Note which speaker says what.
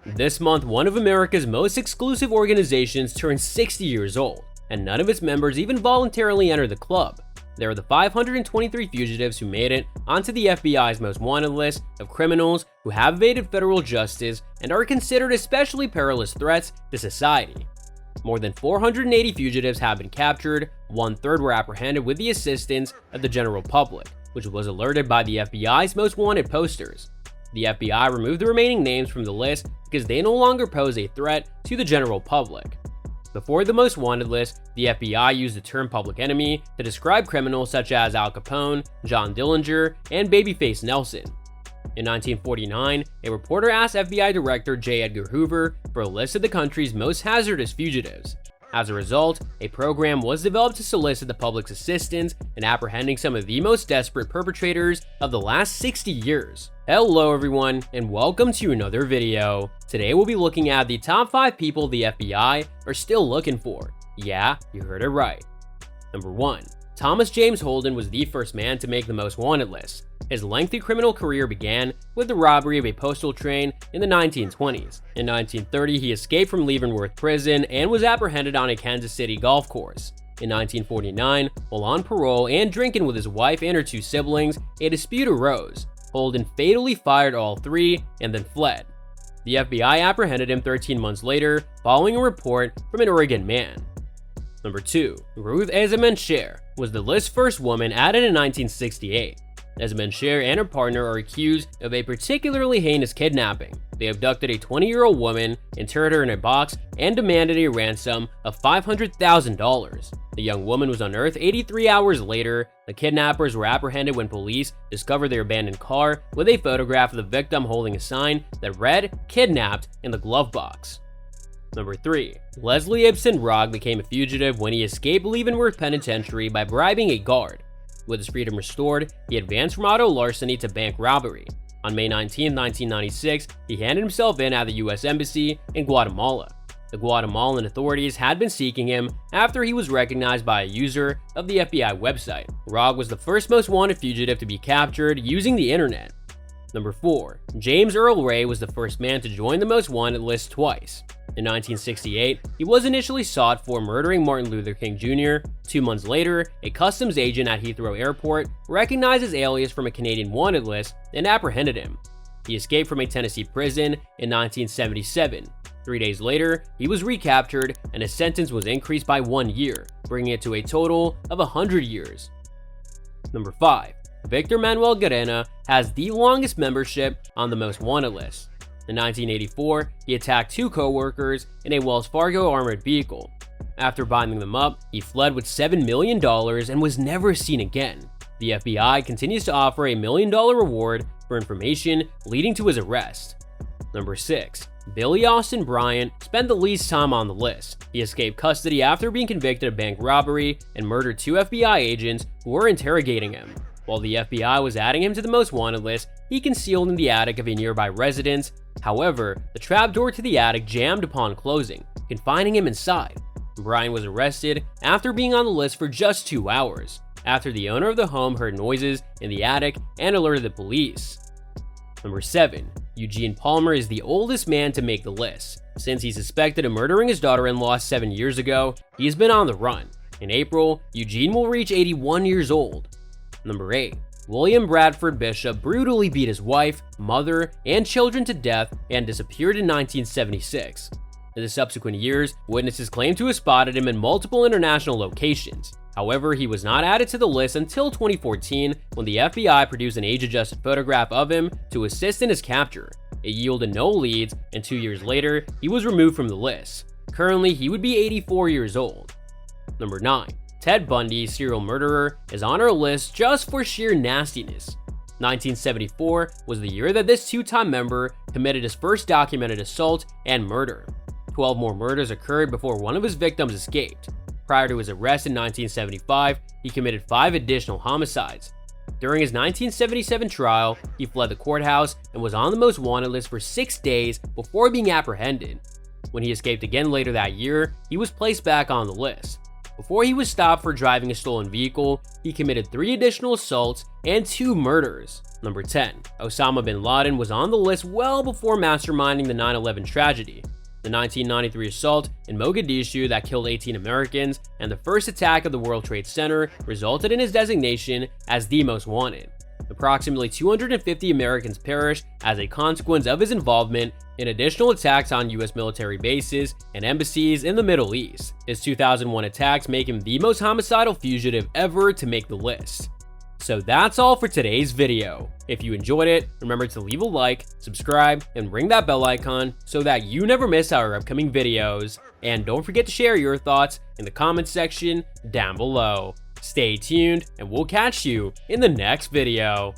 Speaker 1: This month, one of America's most exclusive organizations turned 60 years old, and none of its members even voluntarily entered the club. There are the 523 fugitives who made it onto the FBI's most wanted list of criminals who have evaded federal justice and are considered especially perilous threats to society. More than 480 fugitives have been captured, one-third were apprehended with the assistance of the general public, which was alerted by the FBI's most wanted posters. The FBI removed the remaining names from the list because they no longer pose a threat to the general public. Before the most wanted list, the FBI used the term public enemy to describe criminals such as Al Capone, John Dillinger, and Babyface Nelson. In 1949, a reporter asked FBI Director J. Edgar Hoover for a list of the country's most hazardous fugitives. As a result, a program was developed to solicit the public's assistance in apprehending some of the most desperate perpetrators of the last 60 years. Hello everyone, and welcome to another video. Today we'll be looking at the top 5 people the FBI are still looking for. Yeah, you heard it right. Number 1. Thomas James Holden was the first man to make the most wanted list. His lengthy criminal career began with the robbery of a postal train in the 1920s. In 1930, he escaped from Leavenworth Prison and was apprehended on a Kansas City golf course. In 1949, while on parole and drinking with his wife and her 2 siblings, a dispute arose. Holden fatally fired all 3 and then fled. The FBI apprehended him 13 months later, following a report from an Oregon man. Number 2. Ruth Ezemen-Sher was the list's first woman added in 1968. Ezemen-Sher and her partner are accused of a particularly heinous kidnapping. They abducted a 20-year-old woman, interred her in a box, and demanded a ransom of $500,000. The young woman was unearthed 83 hours later. The kidnappers were apprehended when police discovered their abandoned car with a photograph of the victim holding a sign that read "Kidnapped" in the glove box. Number 3. Leslie Ibsen Rogg became a fugitive when he escaped Leavenworth Penitentiary by bribing a guard. With his freedom restored, he advanced from auto larceny to bank robbery. On May 19, 1996, he handed himself in at the U.S. Embassy in Guatemala. The Guatemalan authorities had been seeking him after he was recognized by a user of the FBI website. Rogg was the first most wanted fugitive to be captured using the internet. Number 4. James Earl Ray was the first man to join the most wanted list twice. In 1968, he was initially sought for murdering Martin Luther King Jr. 2 months later, a customs agent at Heathrow Airport recognized his alias from a Canadian wanted list and apprehended him. He escaped from a Tennessee prison in 1977. 3 days later, he was recaptured and his sentence was increased by 1 year, bringing it to a total of 100 years. Number 5. Victor Manuel Garena has the longest membership on the most wanted list. In 1984, he attacked 2 co-workers in a Wells Fargo armored vehicle. After binding them up, he fled with $7 million and was never seen again. The FBI continues to offer a $1 million reward for information leading to his arrest. Number 6. Billy Austin Bryant spent the least time on the list. He escaped custody after being convicted of bank robbery and murdered 2 FBI agents who were interrogating him. While the FBI was adding him to the most wanted list, he concealed in the attic of a nearby residence. However, the trapdoor to the attic jammed upon closing, confining him inside. Bryant was arrested after being on the list for just 2 hours, after the owner of the home heard noises in the attic and alerted the police. Number 7. Eugene Palmer is the oldest man to make the list. Since he's suspected of murdering his daughter-in-law 7 years ago, he has been on the run. In April, Eugene will reach 81 years old. Number 8. William Bradford Bishop brutally beat his wife, mother, and children to death and disappeared in 1976. In the subsequent years, witnesses claimed to have spotted him in multiple international locations. However, he was not added to the list until 2014 when the FBI produced an age-adjusted photograph of him to assist in his capture. It yielded no leads, and 2 years later, he was removed from the list. Currently, he would be 84 years old. Number 9. Ted Bundy, serial murderer, is on our list just for sheer nastiness. 1974 was the year that this 2-time member committed his first documented assault and murder. 12 more murders occurred before one of his victims escaped. Prior to his arrest in 1975, he committed 5 additional homicides. During his 1977 trial, he fled the courthouse and was on the most wanted list for 6 days before being apprehended. When he escaped again later that year, he was placed back on the list. Before he was stopped for driving a stolen vehicle, he committed 3 additional assaults and 2 murders. Number 10. Osama bin Laden was on the list well before masterminding the 9/11 tragedy. The 1993 assault in Mogadishu that killed 18 Americans and the first attack of the World Trade Center resulted in his designation as the most wanted. Approximately 250 Americans perished as a consequence of his involvement in additional attacks on US military bases and embassies in the Middle East. His 2001 attacks make him the most homicidal fugitive ever to make the list. So that's all for today's video. If you enjoyed it, remember to leave a like, subscribe, and ring that bell icon so that you never miss our upcoming videos. And don't forget to share your thoughts in the comments section down below. Stay tuned, and we'll catch you in the next video.